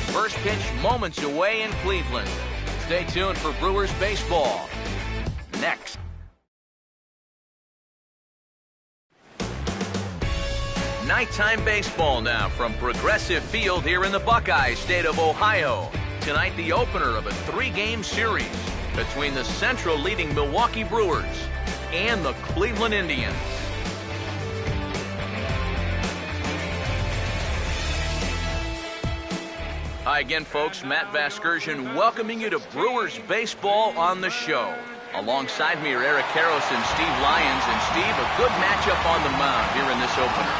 First pitch moments away in Cleveland. Stay tuned for Brewers baseball. Next. Nighttime baseball now from Progressive Field here in the Buckeye State of Ohio. Tonight, the opener of a 3-game series between the Central leading Milwaukee Brewers and the Cleveland Indians. Hi again, folks. Matt Vasgersian welcoming you to Brewers baseball on the show. Alongside me are Eric Karros and Steve Lyons. And Steve, a good matchup on the mound here in this opener.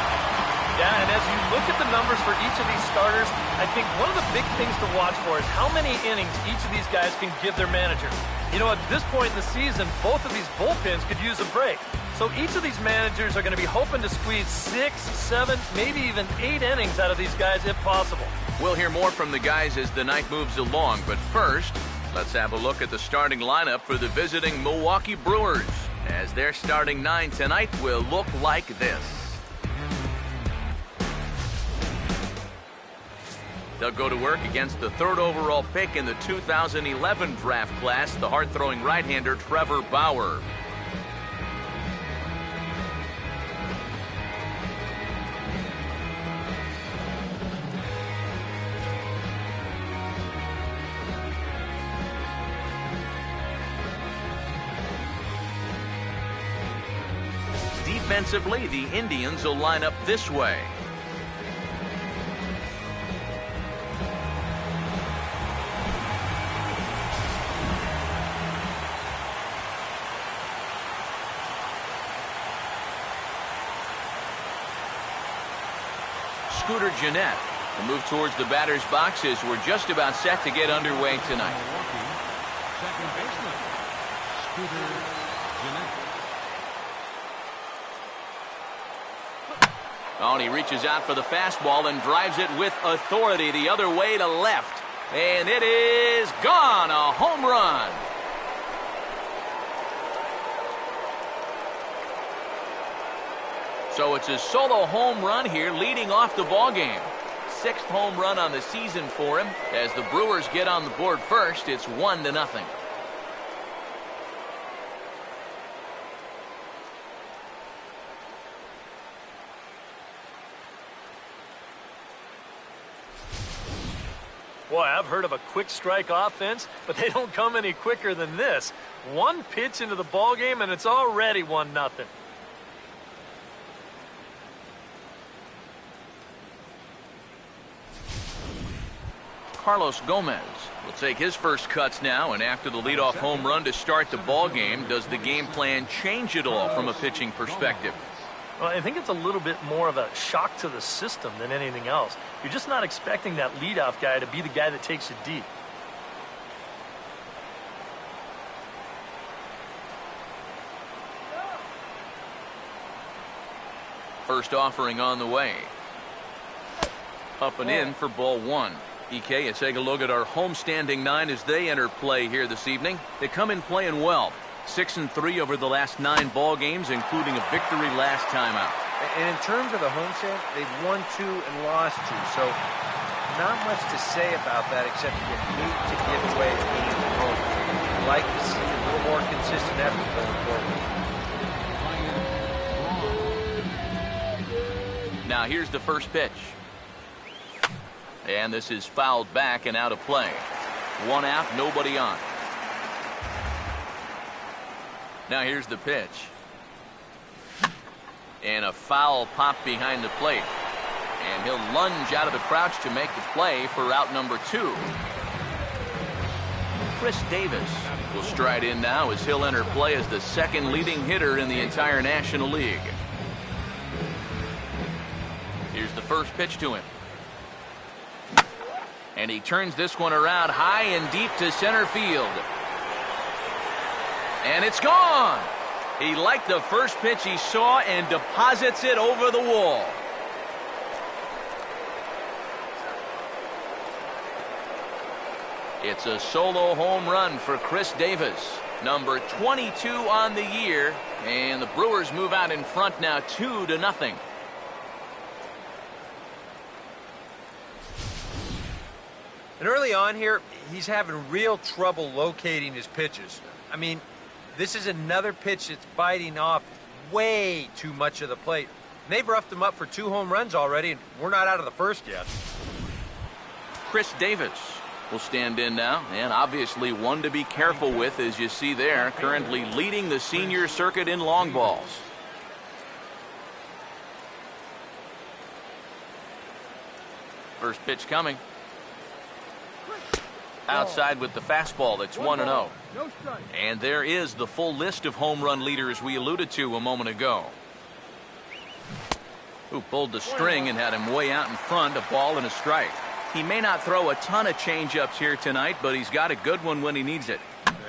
Yeah, and as you look at the numbers for each of these starters, I think one of the big things to watch for is how many innings each of these guys can give their manager. You know, at this point in the season, both of these bullpens could use a break. So each of these managers are going to be hoping to squeeze 6, 7, maybe even 8 innings out of these guys if possible. We'll hear more from the guys as the night moves along, but first, let's have a look at the starting lineup for the visiting Milwaukee Brewers, as their starting 9 tonight will look like this. They'll go to work against the 3rd overall pick in the 2011 draft class, the hard-throwing right-hander Trevor Bauer. Defensively, the Indians will line up this way. Scooter Gennett will move towards the batter's box as we're just about set to get underway tonight. Second baseman, Scooter Gennett. Oh, and he reaches out for the fastball and drives it with authority the other way to left. And it is gone, a home run. So it's a solo home run here leading off the ballgame. 6th home run on the season for him. As the Brewers get on the board first, it's 1-0. Boy, I've heard of a quick strike offense, but they don't come any quicker than this. One pitch into the ballgame, and it's already 1-0. Carlos Gomez will take his first cuts now, and after the leadoff home run to start the ball game, does the game plan change at all from a pitching perspective? Well, I think it's a little bit more of a shock to the system than anything else. You're just not expecting that leadoff guy to be the guy that takes it deep. First offering on the way. Up and in for ball 1. EK, you take a look at our homestanding 9 as they enter play here this evening. They come in playing well. 6-3 over the last 9 ball games, including a victory last time out. And in terms of the homestand, they've won 2 and lost 2. So not much to say about that except you hate to give away games at home. I'd like to see a little more consistent effort going forward. Now here's the first pitch. And this is fouled back and out of play. 1 out, nobody on. Now here's the pitch. And a foul pop behind the plate. And he'll lunge out of the crouch to make the play for out number 2. Chris Davis will stride in now as he'll enter play as the 2nd leading hitter in the entire National League. Here's the first pitch to him. And he turns this one around high and deep to center field. And it's gone. He liked the first pitch he saw and deposits it over the wall. It's a solo home run for Chris Davis, number 22 on the year, and the Brewers move out in front now 2-0. And early on here, he's having real trouble locating his pitches. I mean, this is another pitch that's biting off way too much of the plate. And they've roughed him up for 2 home runs already, and we're not out of the first yet. Chris Davis will stand in now, and obviously one to be careful with, as you see there, currently leading the senior circuit in long balls. First pitch coming. Outside with the fastball. That's 1-0. And there is the full list of home run leaders we alluded to a moment ago. Who pulled the string and had him way out in front, a ball and a strike. He may not throw a ton of changeups here tonight, but he's got a good one when he needs it.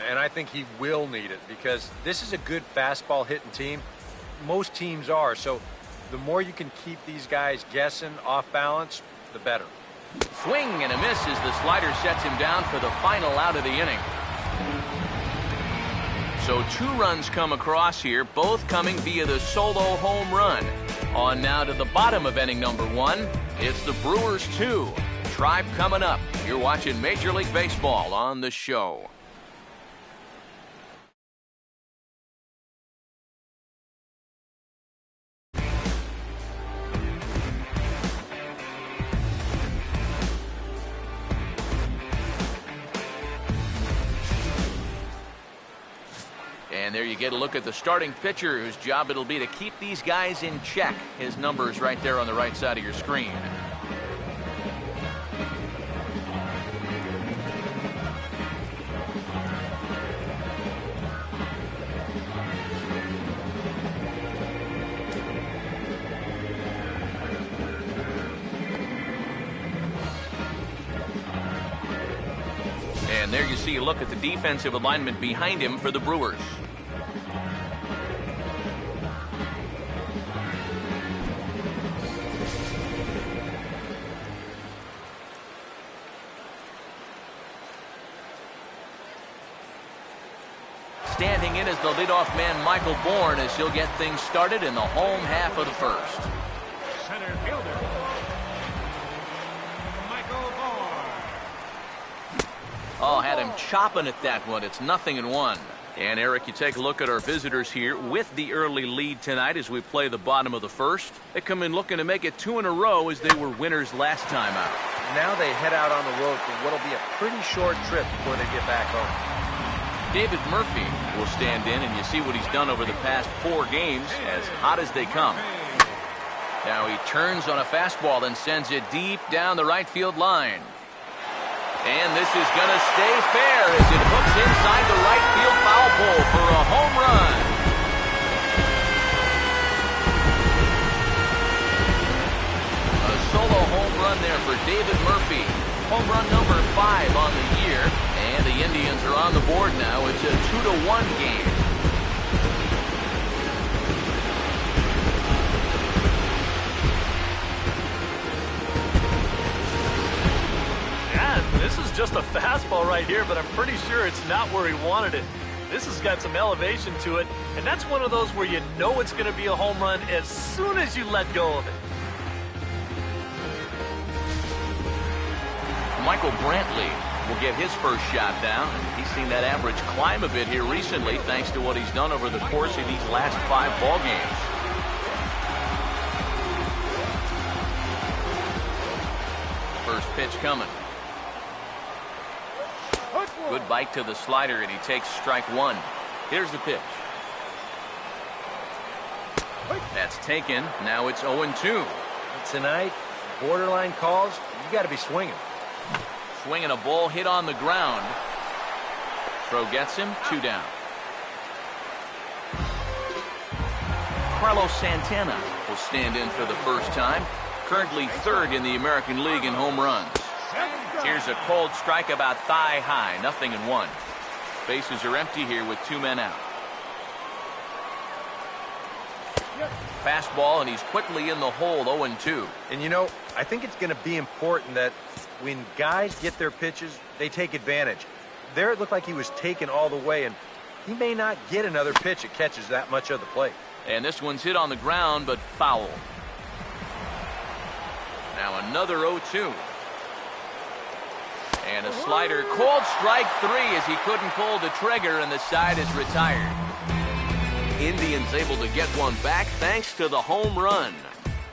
And I think he will need it, because this is a good fastball hitting team. Most teams are, so the more you can keep these guys guessing off balance, the better. Swing and a miss as the slider sets him down for the final out of the inning. So 2 runs come across here, both coming via the solo home run. On now to the bottom of inning number 1. It's the Brewers 2. Tribe coming up. You're watching Major League Baseball on the show. And there you get a look at the starting pitcher, whose job it'll be to keep these guys in check. His number's right there on the right side of your screen. And there you see a look at the defensive alignment behind him for the Brewers. Standing in is the leadoff man, Michael Bourne, as he'll get things started in the home half of the first. Center fielder, Michael Bourne. Oh, had him chopping at that one. It's 0-1. And Eric, you take a look at our visitors here with the early lead tonight as we play the bottom of the first. They come in looking to make it 2 in a row as they were winners last time out. Now they head out on the road for what'll be a pretty short trip before they get back home. David Murphy will stand in, and you see what he's done over the past 4 games, as hot as they come. Now he turns on a fastball and sends it deep down the right field line. And this is going to stay fair as it hooks inside the right field foul pole for a home run. A solo home run there for David Murphy. Home run number 5 on the year. And the Indians are on the board now. It's a 2-1 game. Yeah, this is just a fastball right here, but I'm pretty sure it's not where he wanted it. This has got some elevation to it, and that's one of those where you know it's going to be a home run as soon as you let go of it. Michael Brantley will get his first shot down. He's seen that average climb a bit here recently thanks to what he's done over the course of these last 5 ball games. First pitch coming. Good bite to the slider, and he takes strike 1. Here's the pitch. That's taken. Now it's 0-2. Tonight, borderline calls, you got to be swinging. Swinging a ball hit on the ground. Throw gets him, 2 down. Carlos Santana will stand in for the first time. Currently 3rd in the American League in home runs. Here's a cold strike about thigh high, 0-1. Bases are empty here with 2 men out. Fastball, and he's quickly in the hole, 0-2. And you know, I think it's going to be important that when guys get their pitches, they take advantage. There it looked like he was taken all the way, and he may not get another pitch that catches that much of the plate. And this one's hit on the ground, but foul. Now another 0-2. And a slider, cold strike 3 as he couldn't pull the trigger, and the side is retired. Indians able to get one back thanks to the home run.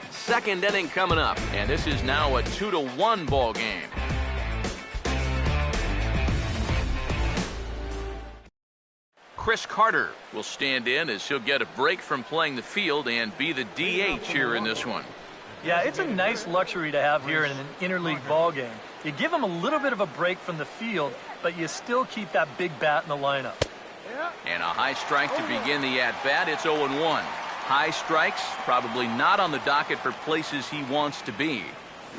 Second inning coming up, and this is now a 2-1 ball game. Chris Carter will stand in as he'll get a break from playing the field and be the DH here in this one. Yeah, it's a nice luxury to have here in an interleague ball game. You give him a little bit of a break from the field, but you still keep that big bat in the lineup. And a high strike to begin the at-bat. It's 0-1. High strikes, probably not on the docket for places he wants to be.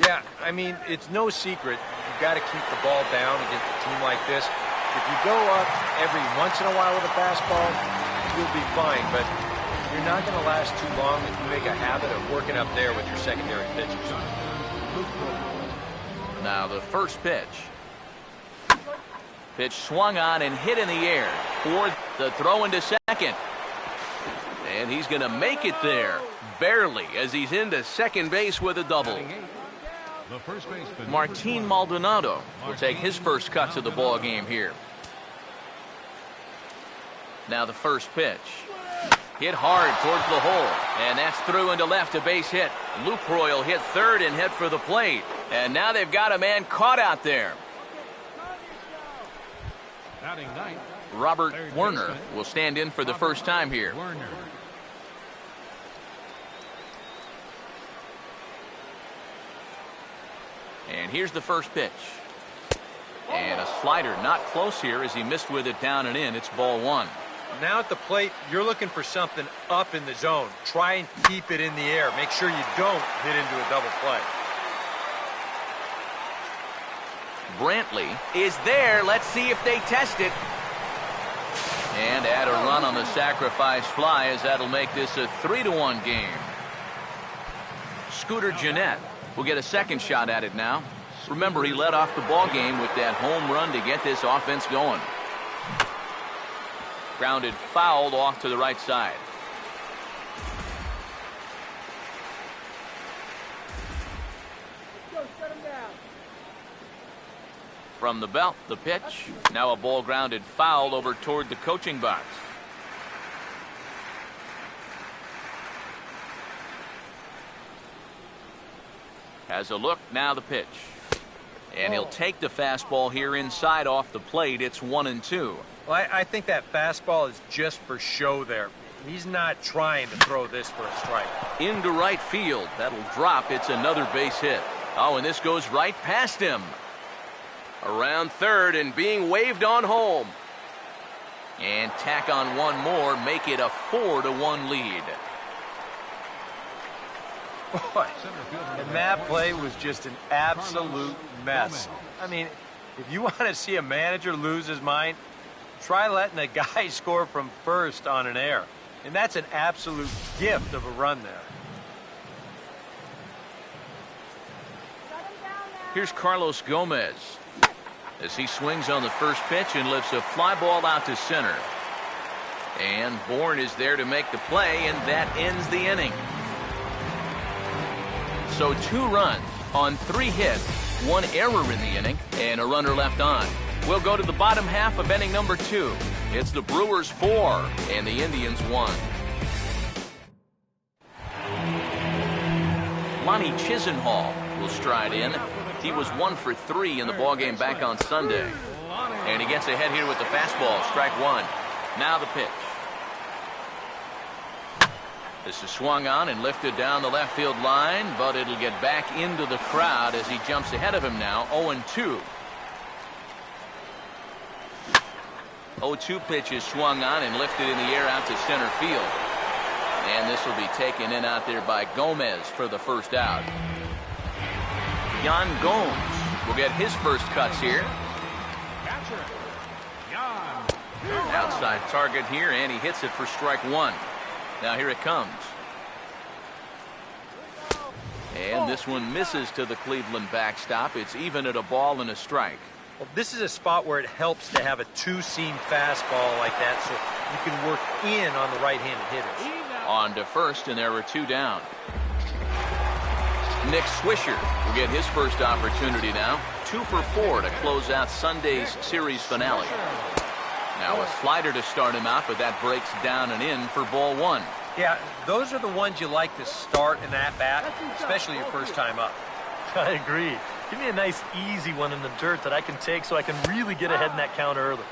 Yeah, I mean, it's no secret. You've got to keep the ball down against a team like this. If you go up every once in a while with a fastball, you'll be fine, but you're not going to last too long if you make a habit of working up there with your secondary pitches. Now the first pitch. Pitch swung on and hit in the air for the throw into second. And he's going to make it there, barely, as he's into second base with a double. Martin Maldonado will take his first cuts of the ball game here. Now the first pitch. Hit hard towards the hole, and that's through into left, a base hit. Lucroy will hit third and head for the plate. And now they've got a man caught out there. Robert Werner will stand in for the first time here. And here's the first pitch. And a slider not close here as he missed with it down and in. It's ball 1. Now at the plate, you're looking for something up in the zone. Try and keep it in the air. Make sure you don't hit into a double play. Brantley is there. Let's see if they test it. And add a run on the sacrifice fly as that'll make this a 3-1 game. Scooter Gennett will get a second shot at it now. Remember, he led off the ball game with that home run to get this offense going. Grounded fouled off to the right side. From the belt, the pitch. Now a ball grounded foul over toward the coaching box. Has a look, now the pitch. And he'll take the fastball here inside off the plate. It's 1-2. Well, I think that fastball is just for show there. He's not trying to throw this for a strike. Into right field. That'll drop. It's another base hit. Oh, and this goes right past him. Around third and being waved on home. And tack on one more, make it a 4-1 lead. Boy, and that play was just an absolute mess. I mean, if you want to see a manager lose his mind, try letting a guy score from first on an error. And that's an absolute gift of a run there. Here's Carlos Gomez as he swings on the first pitch and lifts a fly ball out to center. And Bourne is there to make the play, and that ends the inning. So 2 runs on 3 hits, 1 error in the inning, and a runner left on. We'll go to the bottom half of inning number 2. It's the Brewers 4 and the Indians 1. Lonnie Chisenhall will stride in. He was 1 for 3 in the ballgame back on Sunday. And he gets ahead here with the fastball, strike 1. Now the pitch. This is swung on and lifted down the left field line, but it'll get back into the crowd as he jumps ahead of him now, 0-2. 0-2 pitch is swung on and lifted in the air out to center field. And this will be taken in out there by Gomez for the first out. Yan Gomes will get his first cuts here. Outside target here, and he hits it for strike one. Now here it comes. And this one misses to the Cleveland backstop. It's even at a ball and a strike. Well, this is a spot where it helps to have a two-seam fastball like that so you can work in on the right-handed hitters. On to first, and there are two down. Nick Swisher will get his first opportunity now. 2 for 4 to close out Sunday's series finale. Now a slider to start him out, but that breaks down and in for ball one. Yeah, those are the ones you like to start in that bat, especially your first time up. I agree. Give me a nice easy one in the dirt that I can take so I can really get ahead in that count early.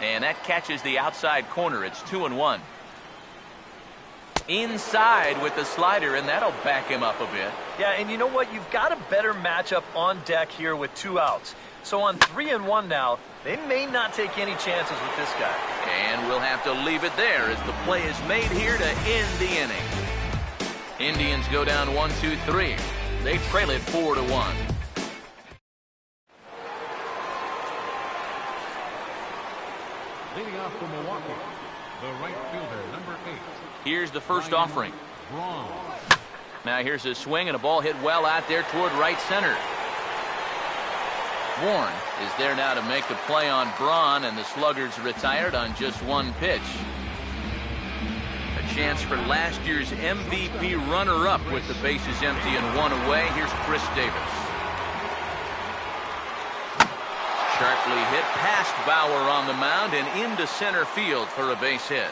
And that catches the outside corner. It's 2-1. Inside with the slider, and that'll back him up a bit. Yeah, and you know what? You've got a better matchup on deck here with 2 outs. So on 3-1 now, they may not take any chances with this guy. And we'll have to leave it there as the play is made here to end the inning. Indians go down 1-2-3. They trail it 4-1. Leading off for Milwaukee, the right fielder, number 8. Here's the first offering. Now here's a swing, and a ball hit well out there toward right center. Warren is there now to make the play on Braun, and the Sluggers retired on just one pitch. A chance for last year's MVP runner-up with the bases empty and 1 away. Here's Chris Davis. Sharply hit past Bauer on the mound and into center field for a base hit.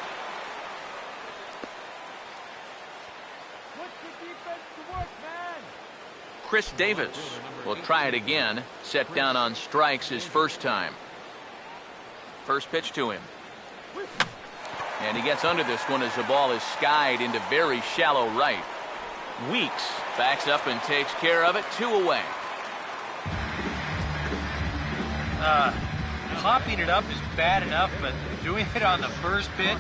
Chris Davis will try it again. Set down on strikes his first time. First pitch to him. And he gets under this one as the ball is skied into very shallow right. Weeks backs up and takes care of it. 2 away. Popping it up is bad enough, but doing it on the first pitch,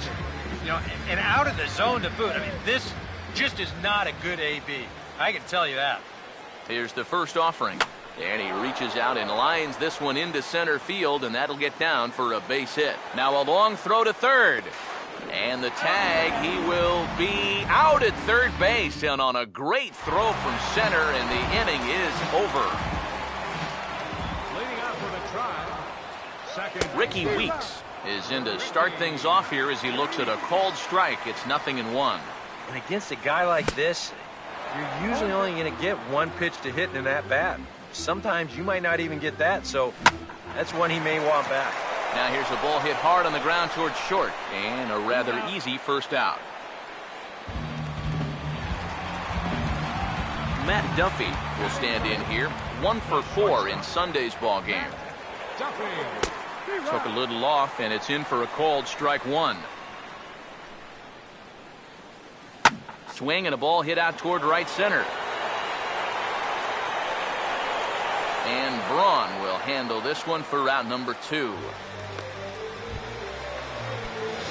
and out of the zone to boot. I mean, this just is not a good AB. I can tell you that. Here's the first offering. And he reaches out and lines this one into center field, and that'll get down for a base hit. Now a long throw to third. And the tag, he will be out at third base, and on a great throw from center, and the inning is over. Leading off with a try. Second. Ricky Weeks is in to start things off here as he looks at a called strike. It's 0-1. And against a guy like this, you're usually only going to get one pitch to hit in that bat. Sometimes you might not even get that, so that's one he may want back. Now here's a ball hit hard on the ground towards short, and a rather easy first out. Matt Duffy will stand in here. 1 for 4 in Sunday's ball game. Took a little off, and it's in for a called strike 1. Swing and a ball hit out toward right center. And Braun will handle this one for route number 2.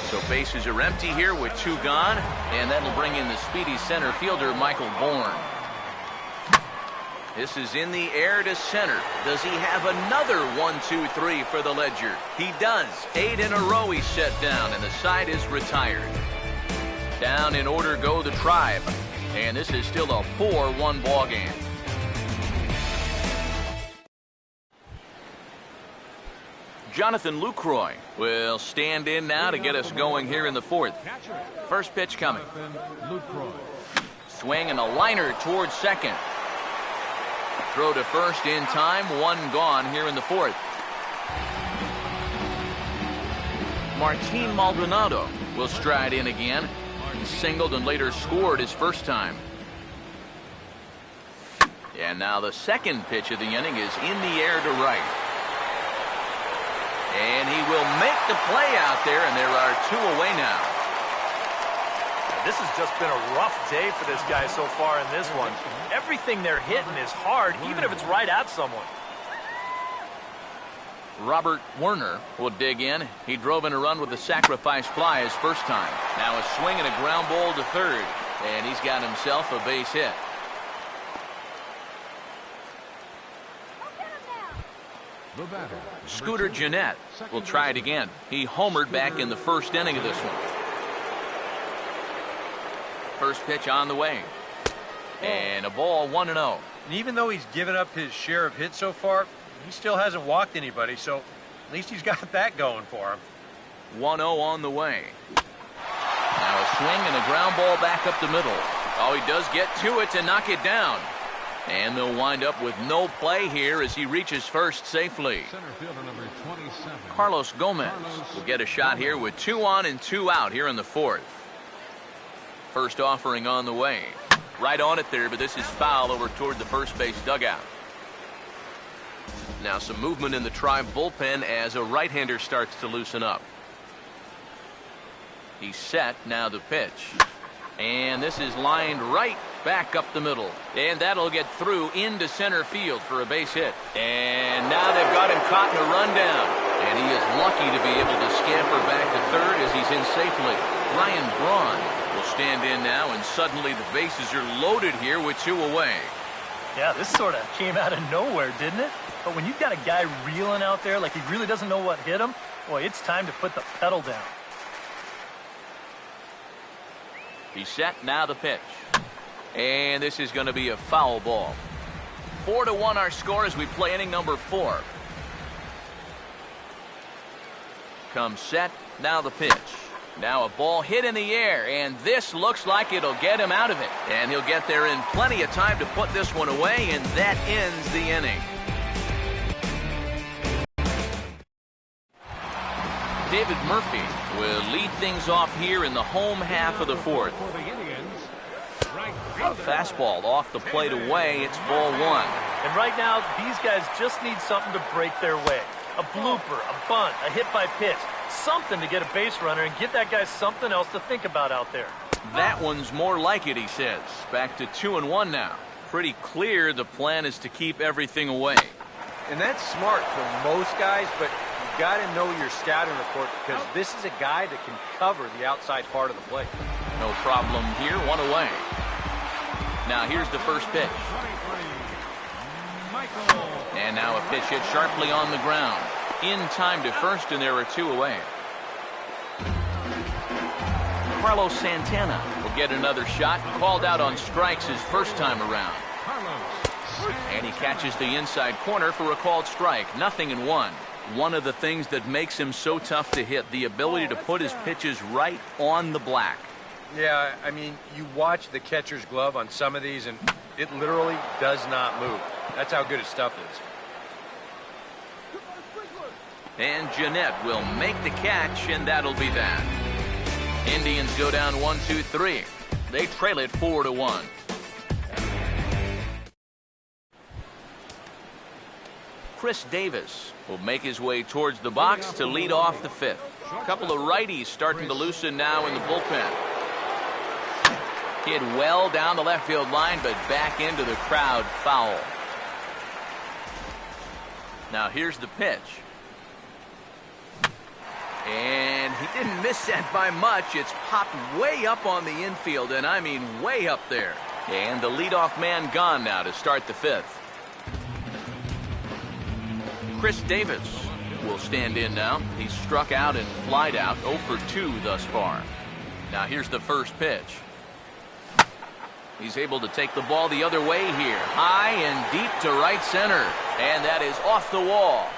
So bases are empty here with 2 gone, and that'll bring in the speedy center fielder Michael Bourne. This is in the air to center. Does he have another 1-2-3 for the Ledger? He does. 8 in a row he's set down, and the side is retired. Down in order go the Tribe, and this is still a 4-1 ball game. Jonathan Lucroy will stand in now to get us going here in the 4th. First pitch coming. Swing and a liner towards second. Throw to first in time. 1 gone here in the 4th. Martin Maldonado will stride in again. He singled and later scored his first time. And now the second pitch of the inning is in the air to right. And he will make the play out there, and there are 2 away now. This has just been a rough day for this guy so far in this one. Everything they're hitting is hard, even if it's right at someone. Robert Werner will dig in. He drove in a run with a sacrifice fly his first time. Now a swing and a ground ball to third, and he's got himself a base hit. The batter, Scooter Gennett will try it again. He homered back in the first inning of this one. First pitch on the way. And a ball 1-0. And even though he's given up his share of hits so far, he still hasn't walked anybody, so at least he's got that going for him. 1-0 on the way. Now a swing and a ground ball back up the middle. Oh, he does get to it to knock it down. And they'll wind up with no play here as he reaches first safely. center fielder number 27. Carlos Gomez will get a shot here with 2 on and 2 out here in the fourth. First offering on the way. Right on it there, but this is foul over toward the first base dugout. Now some movement in the Tribe bullpen as a right-hander starts to loosen up. He's set, now the pitch. And this is lined right back up the middle. And that'll get through into center field for a base hit. And now they've got him caught in a rundown. And he is lucky to be able to scamper back to third as he's in safely. Ryan Braun will stand in now, and suddenly the bases are loaded here with 2 away. Yeah, this sort of came out of nowhere, didn't it? But when you've got a guy reeling out there like he really doesn't know what hit him, boy, it's time to put the pedal down. He's set, now the pitch. And this is going to be a foul ball. 4-1 our score as we play inning number 4. Comes set, now the pitch. Now a ball hit in the air, and this looks like it'll get him out of it. And he'll get there in plenty of time to put this one away, and that ends the inning. David Murphy will lead things off here in the home half of the fourth. For the Indians, right A fastball off the plate away. It's ball 1. And right now, these guys just need something to break their way. A blooper, a bunt, a hit by pitch. Something to get a base runner and give that guy something else to think about out there. That one's more like it, he says. Back to 2-1 now. Pretty clear the plan is to keep everything away. And that's smart for most guys, but you got to know your scouting report because this is a guy that can cover the outside part of the plate. No problem here, 1 away. Now here's the first pitch. 23, Michael. And now a pitch hit sharply on the ground. In time to first, and there are 2 away. Carlos Santana will get another shot. Called out on strikes his first time around. Carlos. And he catches the inside corner for a called strike. 0-1. One of the things that makes him so tough to hit, the ability to put his pitches right on the black. Yeah, I mean, you watch the catcher's glove on some of these, and it literally does not move. That's how good his stuff is. And Gennett will make the catch, and that'll be that. Indians go down 1-2-3. They trail it 4-1. Chris Davis will make his way towards the box to lead off the 5th. A couple of righties starting to loosen now in the bullpen. Hit well down the left field line, but back into the crowd, foul. Now here's the pitch. And he didn't miss that by much. It's popped way up on the infield, and I mean way up there. And the leadoff man gone now to start the 5th. Chris Davis will stand in now. He's struck out and flied out, 0 for 2 thus far. Now here's the first pitch. He's able to take the ball the other way here. High and deep to right center. And that is off the wall.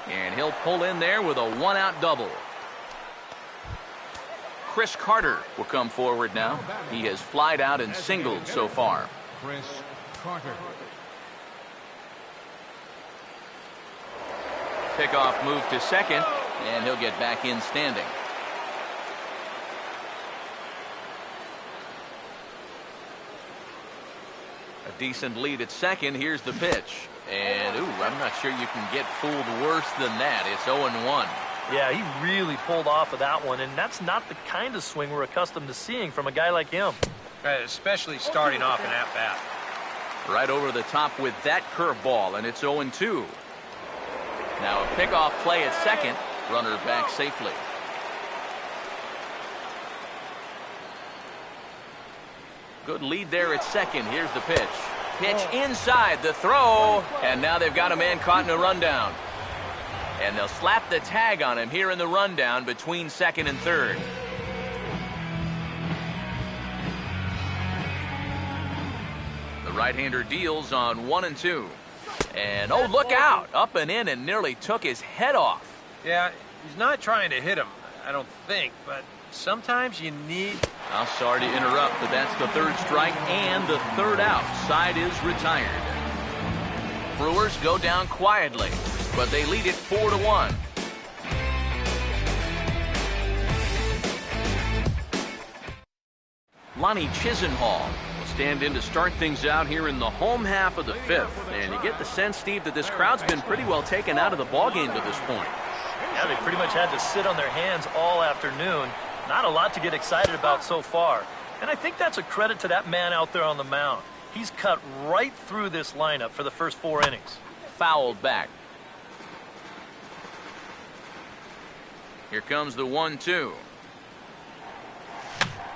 And he'll pull in there with a 1-out double. Chris Carter will come forward now. He has flied out and singled so far. Chris Carter. Pickoff move to second, and he'll get back in standing. A decent lead at second. Here's the pitch. And, I'm not sure you can get fooled worse than that. It's 0-1. Yeah, he really pulled off of that one, and that's not the kind of swing we're accustomed to seeing from a guy like him. Especially starting off an at-bat. Right over the top with that curveball, and it's 0-2. Now a pickoff play at second. Runner back safely. Good lead there at second. Here's the pitch. Pitch inside, the throw, and now they've got a man caught in a rundown. And they'll slap the tag on him here in the rundown between second and third. The right-hander deals on 1 and 2. And, oh, look out. Up and in and nearly took his head off. Yeah, he's not trying to hit him, I don't think, but sometimes you need... I'm sorry to interrupt, but that's the third strike and the third out. Side is retired. Brewers go down quietly, but they lead it 4-1. Lonnie Chisenhall will stand in to start things out here in the home half of the fifth. And you get the sense, Steve, that this crowd's been pretty well taken out of the ballgame to this point. Yeah, they pretty much had to sit on their hands all afternoon. Not a lot to get excited about so far. And I think that's a credit to that man out there on the mound. He's cut right through this lineup for the first 4 innings. Fouled back. Here comes the 1-2.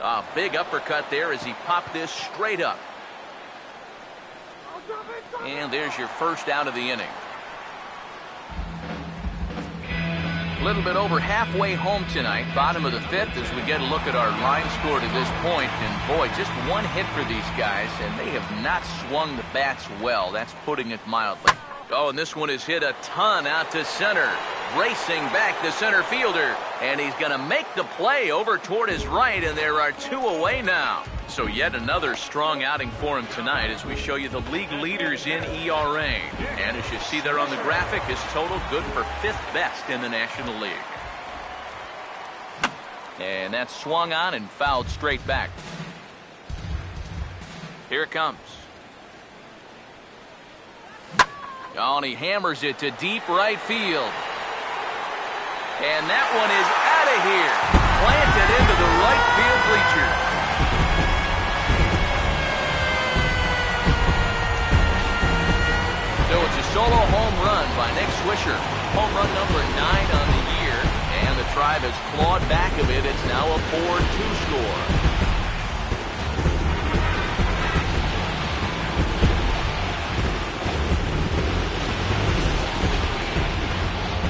A big uppercut there as he popped this straight up. And there's your first out of the inning. A little bit over halfway home tonight, bottom of the fifth, as we get a look at our line score to this point. And boy, just one hit for these guys, and they have not swung the bats well. That's putting it mildly. Oh, and this one is hit a ton out to center. Racing back the center fielder, and he's going to make the play over toward his right, and there are 2 away now. So yet another strong outing for him tonight as we show you the league leaders in ERA. And as you see there on the graphic, his total good for 5th best in the National League. And that's swung on and fouled straight back. Here it comes. Oh, and he hammers it to deep right field. And that one is out of here. Planted into the right field bleachers. So it's a solo home run by Nick Swisher. Home run number 9 on the year. And the Tribe has clawed back of it. It's now a 4-2 score.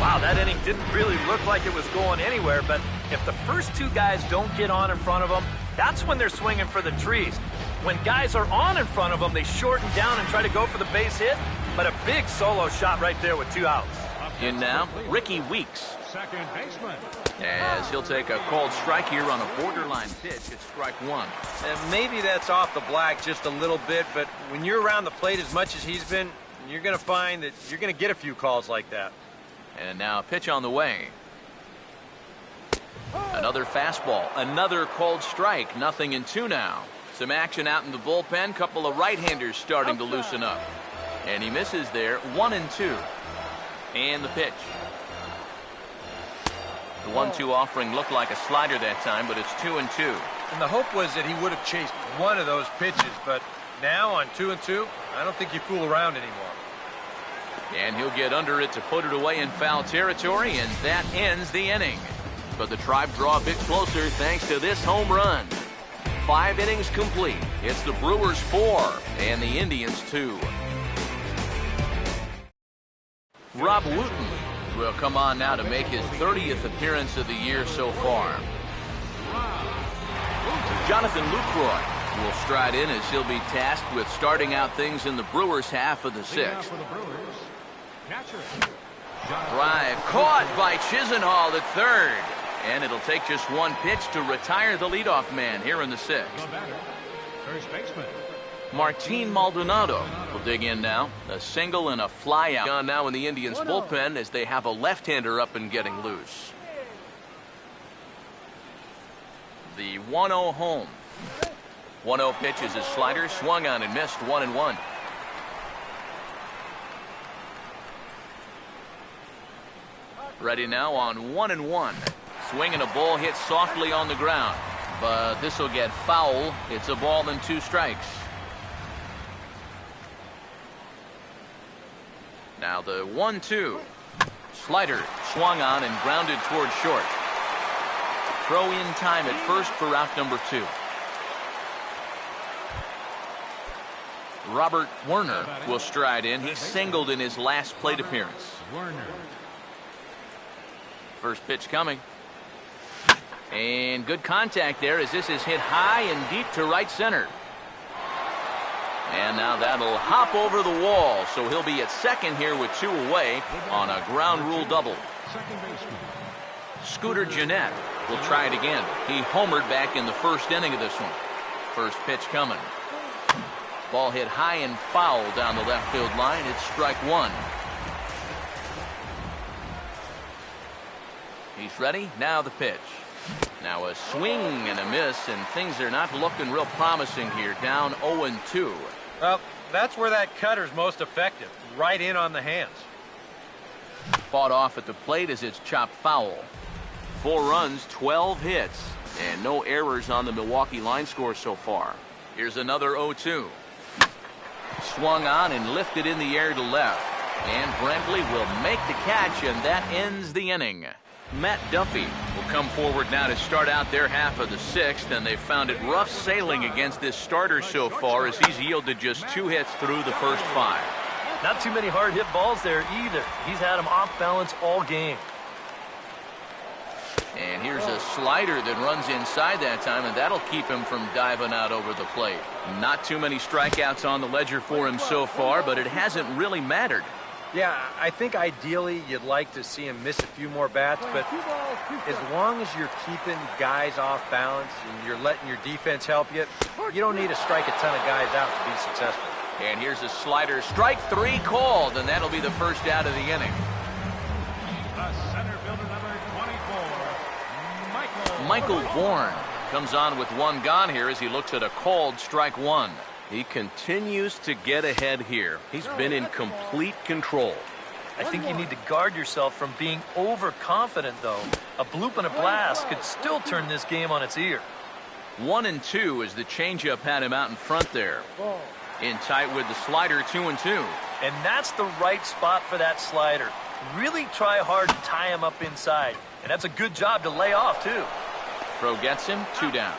Wow, that inning didn't really look like it was going anywhere, but if the first 2 guys don't get on in front of them, that's when they're swinging for the trees. When guys are on in front of them, they shorten down and try to go for the base hit, but a big solo shot right there with 2 outs. In now, Ricky Weeks. Second baseman. As he'll take a called strike here on a borderline pitch at strike 1. And maybe that's off the black just a little bit, but when you're around the plate as much as he's been, you're going to find that you're going to get a few calls like that. And now a pitch on the way. Another fastball. Another called strike. 0-2 now. Some action out in the bullpen. Couple of right-handers starting to loosen up. And he misses there. 1-2. And the pitch. The 1-2 offering looked like a slider that time, but it's 2-2. And the hope was that he would have chased one of those pitches, but now on 2-2, I don't think you fool around anymore. And he'll get under it to put it away in foul territory, and that ends the inning. But the Tribe draw a bit closer thanks to this home run. 5 innings complete. It's the Brewers 4 and the Indians 2. Rob Wooten will come on now to make his 30th appearance of the year so far. Jonathan Lucroy will stride in as he'll be tasked with starting out things in the Brewers half of the 6th. Drive caught by Chisenhall at third. And it'll take just one pitch to retire the leadoff man here in the 6th. First baseman. Martin Maldonado will dig in now. A single and a fly out. On now in the Indians bullpen as they have a left-hander up and getting loose. The 1-0 home. 1-0 pitch is his slider, swung on and missed. 1-1. Ready now on 1-1. Swing and a ball hit softly on the ground, but this will get foul. It's a ball and 2 strikes. Now the 1-2. Slider swung on and grounded toward short. Throw in time at first for out number 2. Robert Werner will stride in. He singled in his last plate appearance. First pitch coming. And good contact there as this is hit high and deep to right center. And now that'll hop over the wall, so he'll be at second here with 2 away on a ground rule double. Scooter Gennett will try it again. He homered back in the first inning of this one. First pitch coming. Ball hit high and foul down the left field line. It's strike 1. He's ready. Now the pitch. Now a swing and a miss, and things are not looking real promising here. Down 0-2. Well, that's where that cutter's most effective. Right in on the hands. Fought off at the plate as it's chopped foul. 4 runs, 12 hits, and no errors on the Milwaukee line score so far. Here's another 0-2. Swung on and lifted in the air to left. And Brentley will make the catch, and that ends the inning. Matt Duffy will come forward now to start out their half of the 6th, and they found it rough sailing against this starter so far as he's yielded just 2 hits through the first 5. Not too many hard hit balls there either. He's had them off balance all game. And here's a slider that runs inside that time, and that'll keep him from diving out over the plate. Not too many strikeouts on the ledger for him so far, but it hasn't really mattered. Yeah, I think ideally you'd like to see him miss a few more bats, but as long as you're keeping guys off balance and you're letting your defense help you, you don't need to strike a ton of guys out to be successful. And here's a slider. Strike 3 called, and that'll be the first out of the inning. The center fielder, number 24, Michael Bourne comes on with 1 gone here as he looks at a called strike 1. He continues to get ahead here. He's been in complete control. I think you need to guard yourself from being overconfident, though. A bloop and a blast could still turn this game on its ear. 1-2 as the changeup had him out in front there. In tight with the slider, 2-2. And that's the right spot for that slider. Really try hard to tie him up inside. And that's a good job to lay off, too. Throw gets him, 2 down.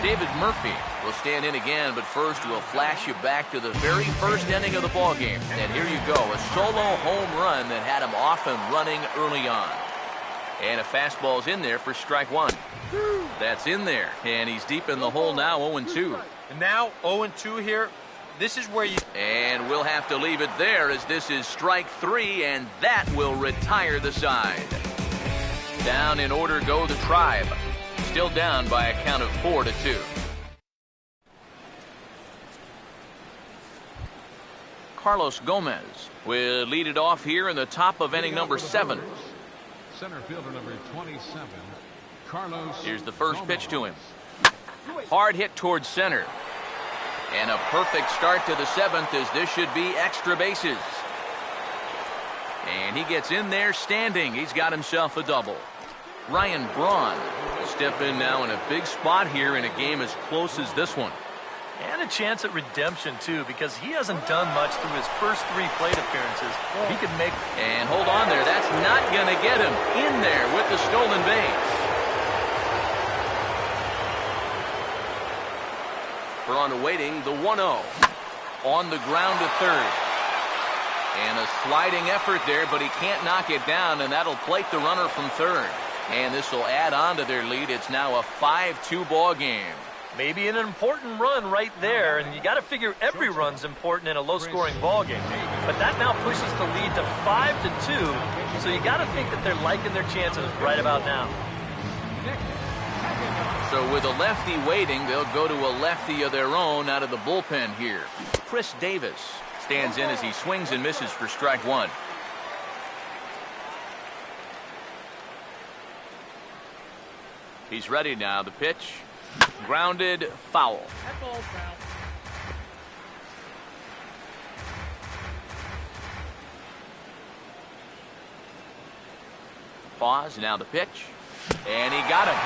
David Murphy will stand in again, but first we'll flash you back to the very first inning of the ballgame. And here you go, a solo home run that had him off and running early on. And a fastball's in there for strike 1. That's in there, and he's deep in the hole now, 0-2. And now 0-2 here. This is where you... And we'll have to leave it there as this is strike 3, and that will retire the side. Down in order go the Tribe. Still down by a count of 4-2. Carlos Gomez will lead it off here in the top of inning number 7. center fielder, number 27, Carlos. Here's the first pitch to him. Hard hit towards center. And a perfect start to the 7th as this should be extra bases. And he gets in there standing. He's got himself a double. Ryan Braun will step in now in a big spot here in a game as close as this one. And a chance at redemption, too, because he hasn't done much through his first 3 plate appearances. He could make... And hold on there. That's not going to get him in there with the stolen base. Braun awaiting the 1-0. On the ground to third. And a sliding effort there, but he can't knock it down, and that'll plate the runner from third. And this will add on to their lead. It's now a 5-2 ball game. Maybe an important run right there, and you got to figure every run's important in a low-scoring ball game. But that now pushes the lead to 5-2, so you got to think that they're liking their chances right about now. So with a lefty waiting, they'll go to a lefty of their own out of the bullpen here. Chris Davis stands in as he swings and misses for strike 1. He's ready now. The pitch. Grounded, foul. Pause, now the pitch. And he got him.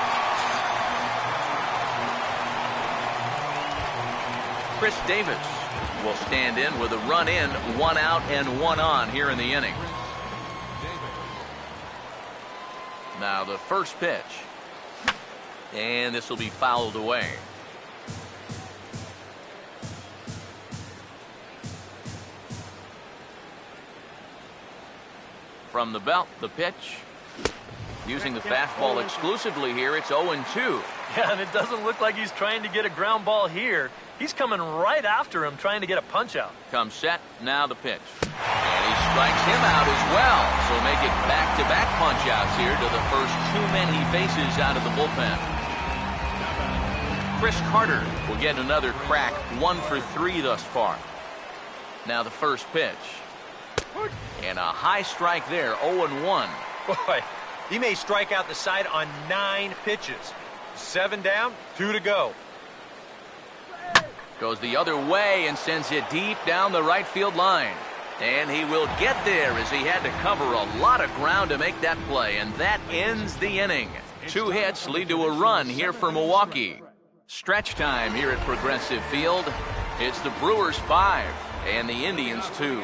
Chris Davis will stand in with a run in, 1 out and 1 on here in the inning. Now the first pitch. And this will be fouled away. From the belt, the pitch. Using the fastball exclusively here, it's 0-2. Yeah, and it doesn't look like he's trying to get a ground ball here. He's coming right after him, trying to get a punch out. Comes set, now the pitch. And he strikes him out as well. So make it back-to-back punch outs here to the first two men he faces out of the bullpen. Chris Carter will get another crack, 1 for 3 thus far. Now the first pitch. And a high strike there, 0-1. Boy, he may strike out the side on 9 pitches. 7 down, 2 to go. Goes the other way and sends it deep down the right field line. And he will get there as he had to cover a lot of ground to make that play. And that ends the inning. 2 hits lead to a run here for Milwaukee. Stretch time here at Progressive Field. It's the Brewers 5 and the Indians 2.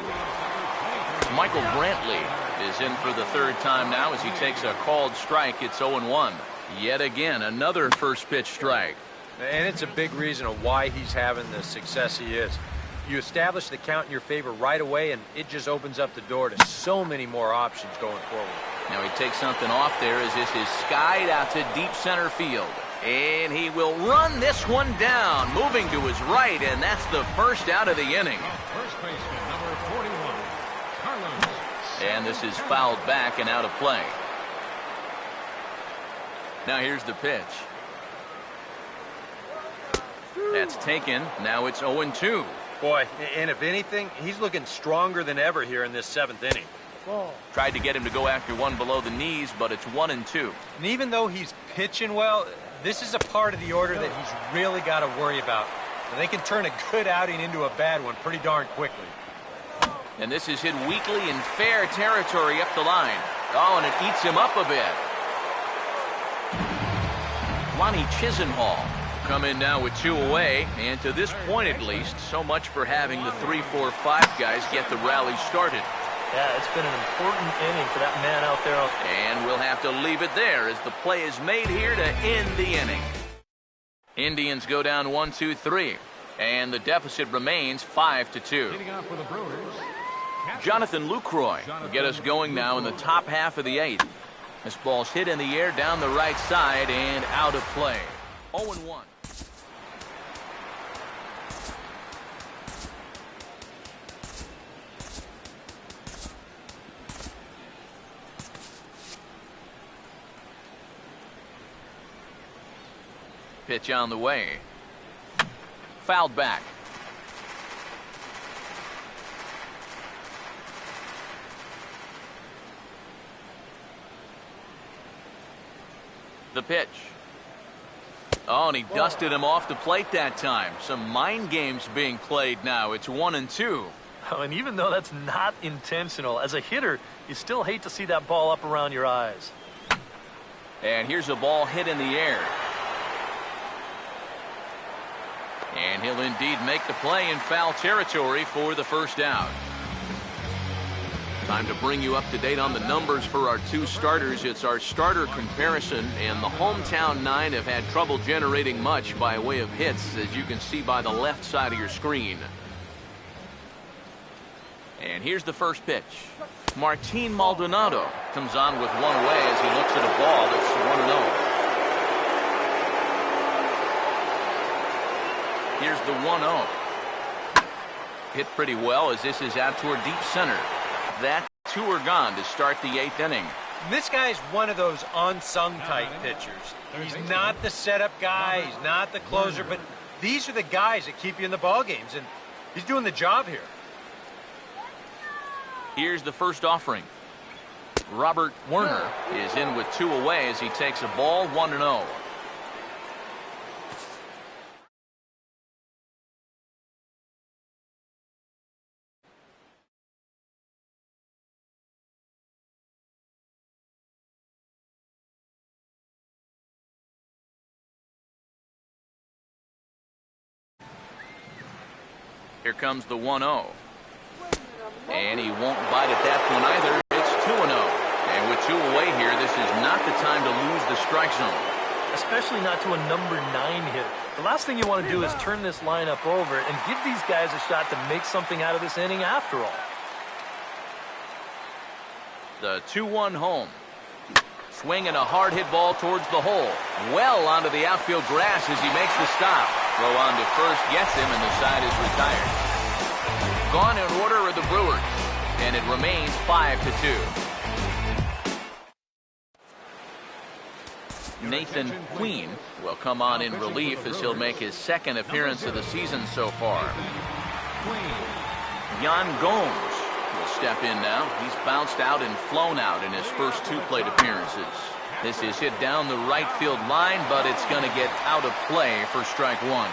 Michael Brantley is in for the 3rd time now as he takes a called strike. It's 0-1. Yet again, another first pitch strike. And it's a big reason of why he's having the success he is. You establish the count in your favor right away, and it just opens up the door to so many more options going forward. Now he takes something off there as this is skied out to deep center field. And he will run this one down, moving to his right, and that's the first out of the inning. First baseman, number 41, Carlos. And this is fouled back and out of play. Now here's the pitch. That's taken. Now it's 0-2. Boy, and if anything, he's looking stronger than ever here in this 7th inning. Tried to get him to go after one below the knees, but it's 1-2. And even though he's pitching well, this is a part of the order that he's really got to worry about. And they can turn a good outing into a bad one pretty darn quickly. And this is hit weakly in fair territory up the line. Oh, and it eats him up a bit. Lonnie Chisenhall come in now with 2 away, and to this point at least, so much for having the 3, 4, 5 guys get the rally started. Yeah, it's been an important inning for that man out there. And we'll have to leave it there as the play is made here to end the inning. Indians go down 1-2-3, and the deficit remains 5-2. Leading off for the Brewers, Jonathan Lucroy will get us going now in the top half of the 8th. This ball's hit in the air down the right side and out of play. 0-1. Pitch on the way. Fouled back. The pitch. Oh, and he dusted him off the plate that time. Some mind games being played now. It's 1-2. Oh, and even though that's not intentional, as a hitter, you still hate to see that ball up around your eyes. And here's a ball hit in the air. And he'll indeed make the play in foul territory for the first out. Time to bring you up to date on the numbers for our 2 starters. It's our starter comparison, and the hometown 9 have had trouble generating much by way of hits, as you can see by the left side of your screen. And here's the first pitch. Martin Maldonado comes on with 1 away as he looks at a ball that's 1-0. Here's the 1-0. Hit pretty well as this is out toward deep center. That 2 are gone to start the 8th inning. This guy's one of those unsung type pitchers. He's not the setup guy, he's not the closer, but these are the guys that keep you in the ball games, and he's doing the job here. Here's the first offering. Robert Werner is in with 2 away as he takes a ball, 1-0. Here comes the 1-0. And he won't bite at that one either. It's 2-0. And with 2 away here, this is not the time to lose the strike zone. Especially not to a number 9 hitter. The last thing you want to do is turn this lineup over and give these guys a shot to make something out of this inning after all. The 2-1 home. Swinging a hard hit ball towards the hole. Well onto the outfield grass as he makes the stop. Throw on to first gets him, and the side is retired. Gone in order are the Brewers, and it remains 5-2. Nathan Queen will come on in relief as he'll make his second appearance of the season so far. Yan Gomes will step in now. He's bounced out and flown out in his first 2 plate appearances. This is hit down the right field line, but it's going to get out of play for strike 1.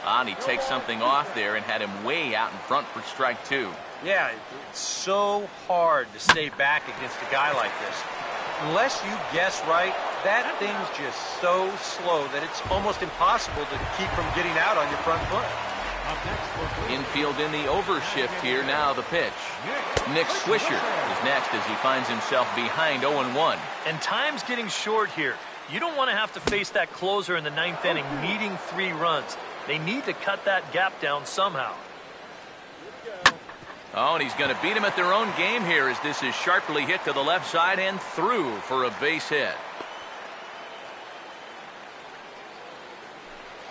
And he takes something off there and had him way out in front for strike 2. Yeah, it's so hard to stay back against a guy like this. Unless you guess right, that thing's just so slow that it's almost impossible to keep from getting out on your front foot. Infield in the overshift here. Now the pitch. Nick Swisher is next as he finds himself behind 0-1. And time's getting short here. You don't want to have to face that closer in the 9th inning needing 3 runs. They need to cut that gap down somehow. Oh, and he's going to beat him at their own game here as this is sharply hit to the left side and through for a base hit.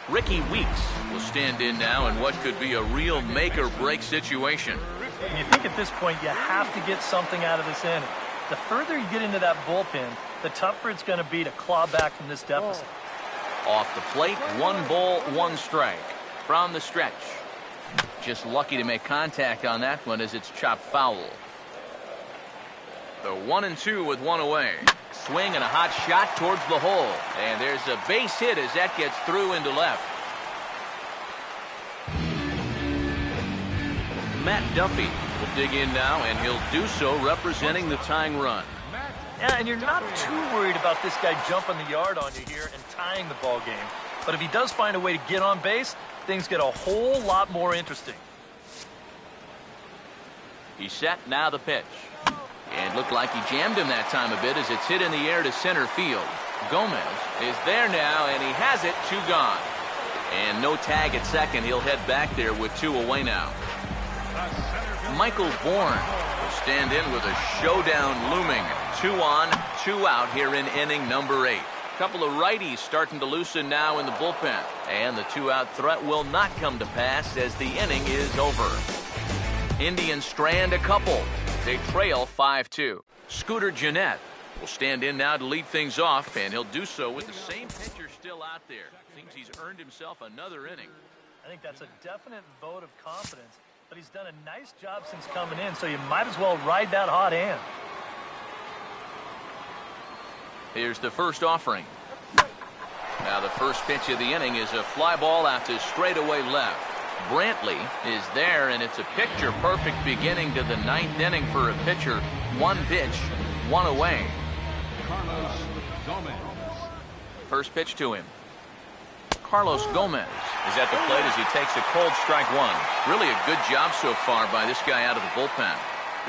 Ricky Weeks will stand in now in what could be a real make-or-break situation. And you think at this point you have to get something out of this inning. The further you get into that bullpen, the tougher it's going to be to claw back from this deficit. Off the plate, 1 ball, 1 strike. From the stretch. Just lucky to make contact on that one as it's chopped foul. The 1-2 with 1 away. Swing and a hot shot towards the hole. And there's a base hit as that gets through into left. Matt Duffy will dig in now, and he'll do so representing the tying run. Yeah, and you're not too worried about this guy jumping the yard on you here and tying the ball game. But if he does find a way to get on base, things get a whole lot more interesting. He's set, now the pitch. And looked like he jammed him that time a bit as it's hit in the air to center field. Gomez is there now, and he has it, 2 gone. And no tag at second. He'll head back there with 2 away now. Michael Bourne will stand in with a showdown looming. 2 on, 2 out here in inning number 8. Couple of righties starting to loosen now in the bullpen. And the 2-out threat will not come to pass as the inning is over. Indians strand a couple. They trail 5-2. Scooter Gennett will stand in now to lead things off, and he'll do so with the same pitcher still out there. Seems he's earned himself another inning. I think that's a definite vote of confidence, but he's done a nice job since coming in, so you might as well ride that hot hand. Here's the first offering. Now the first pitch of the inning is a fly ball out to straightaway left. Brantley is there, and it's a picture-perfect beginning to the 9th inning for a pitcher. 1 pitch, 1 away. Carlos Gomez. First pitch to him. Carlos Gomez is at the plate as he takes a cold strike 1. Really a good job so far by this guy out of the bullpen.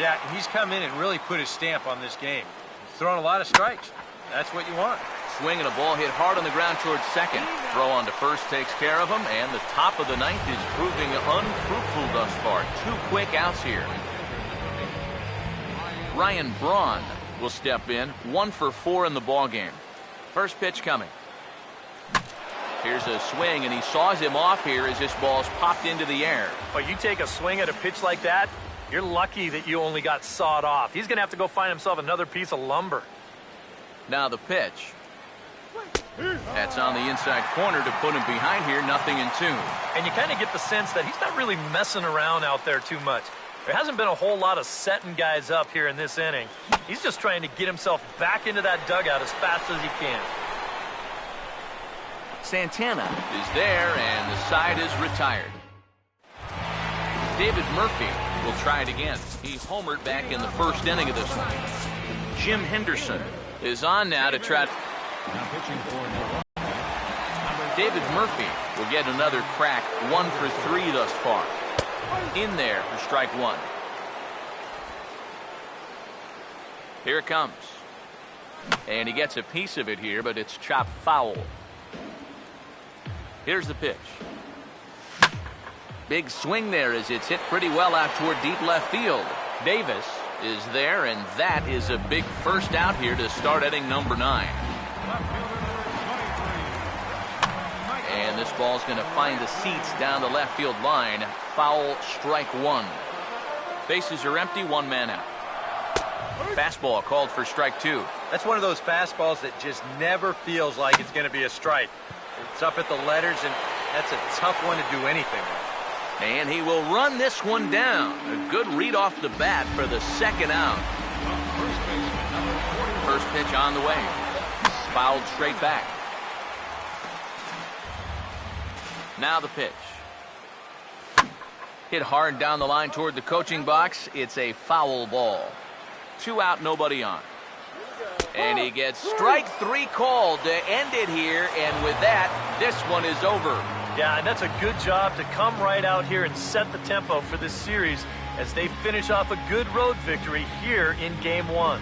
Yeah, he's come in and really put his stamp on this game. He's thrown a lot of strikes. That's what you want. Swing and a ball hit hard on the ground towards second. Throw on to first takes care of him, and the top of the 9th is proving unfruitful thus far. 2 quick outs here. Ryan Braun will step in. 1 for 4 in the ballgame. First pitch coming. Here's a swing, and he saws him off here as this ball's popped into the air. But you take a swing at a pitch like that, you're lucky that you only got sawed off. He's going to have to go find himself another piece of lumber. Now the pitch. That's on the inside corner to put him behind here, 0-2. And you kind of get the sense that he's not really messing around out there too much. There hasn't been a whole lot of setting guys up here in this inning. He's just trying to get himself back into that dugout as fast as he can. Santana is there, and the side is retired. David Murphy will try it again. He homered back in the first inning of this one. Jim Henderson is on now to try. David Murphy will get another crack, 1 for 3 thus far. In there for strike 1. Here it comes. And he gets a piece of it here, but it's chopped foul. Here's the pitch. Big swing there as it's hit pretty well out toward deep left field. Davis is there, and that is a big first out here to start inning number 9. And this ball's going to find the seats down the left field line. Foul, strike 1. Bases are empty, 1 man out. Fastball called for strike 2. That's one of those fastballs that just never feels like it's going to be a strike. It's up at the letters, and that's a tough one to do anything with. And he will run this one down. A good read off the bat for the second out. First pitch on the way. Fouled straight back. Now the pitch. Hit hard down the line toward the coaching box. It's a foul ball. 2 out, nobody on. And he gets strike 3 called to end it here. And with that, this one is over. Yeah, and that's a good job to come right out here and set the tempo for this series as they finish off a good road victory here in Game 1.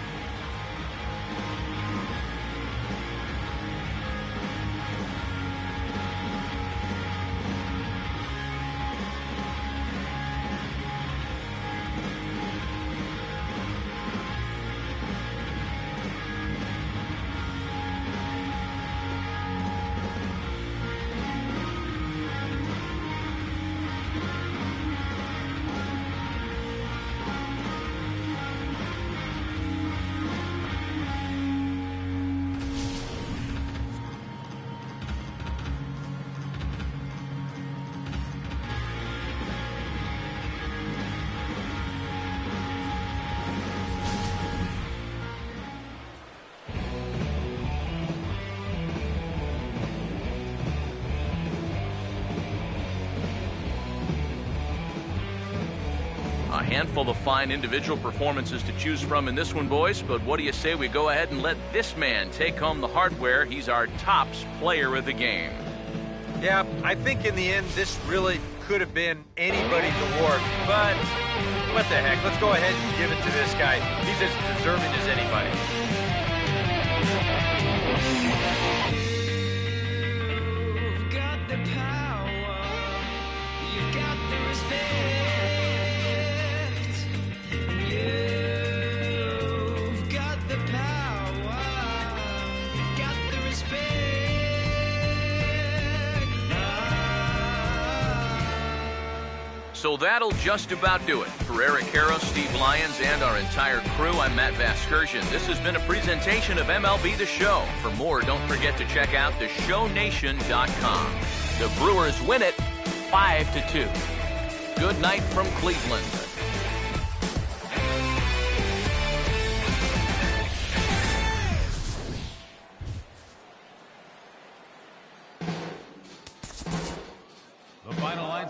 A handful of fine individual performances to choose from in this one, boys, but what do you say we go ahead and let this man take home the hardware? He's our tops player of the game. Yeah, I think in the end this really could have been anybody's award, but what the heck, let's go ahead and give it to this guy. He's as deserving as anybody. You've got the power, you've got the respect. So that'll just about do it. For Eric Harrow, Steve Lyons, and our entire crew, I'm Matt Vasgersian. This has been a presentation of MLB The Show. For more, don't forget to check out theshownation.com. The Brewers win it 5-2. Good night from Cleveland.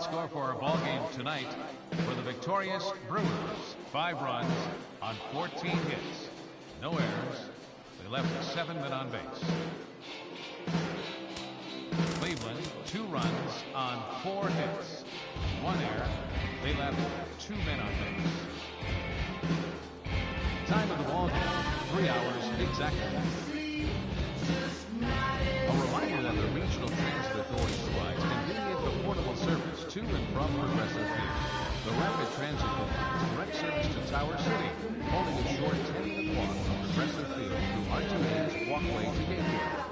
Score for our ball game tonight for the victorious Brewers. 5 runs on 14 hits. No errors. They left 7 men on base. Cleveland, 2 runs on 4 hits. 1 error. They left 2 men on base. Time of the ball game, 3 hours exactly. A reminder that the regional transfer authority provides convenient affordable service to and from Progressive Field. The Rapid Transit provides direct service to Tower City, only a short 10-minute walk from Progressive Field through R2A's walkway to Gateway.